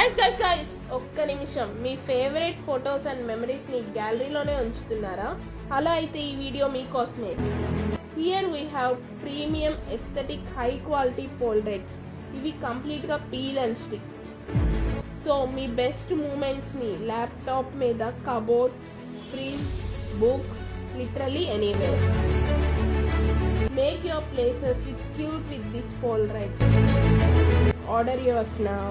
Guys ఒక్క నిమిషం. మీ ఫేవరెట్ ఫొటోస్ అండ్ మెమరీస్ ని గ్యాలరీలోనే ఉంచుతున్నారా? అలా అయితే ఈ వీడియో మీకోసమే. Here we have premium aesthetic high quality polaroids. ఇవి కంప్లీట్ గా పీల్ అండ్ స్టిక్. సో మీ బెస్ట్ మూమెంట్స్ ని ల్యాప్టాప్ మీద, cupboards, fridge, books, literally anywhere. Make your places with cute with this Polaroid. Order yours now.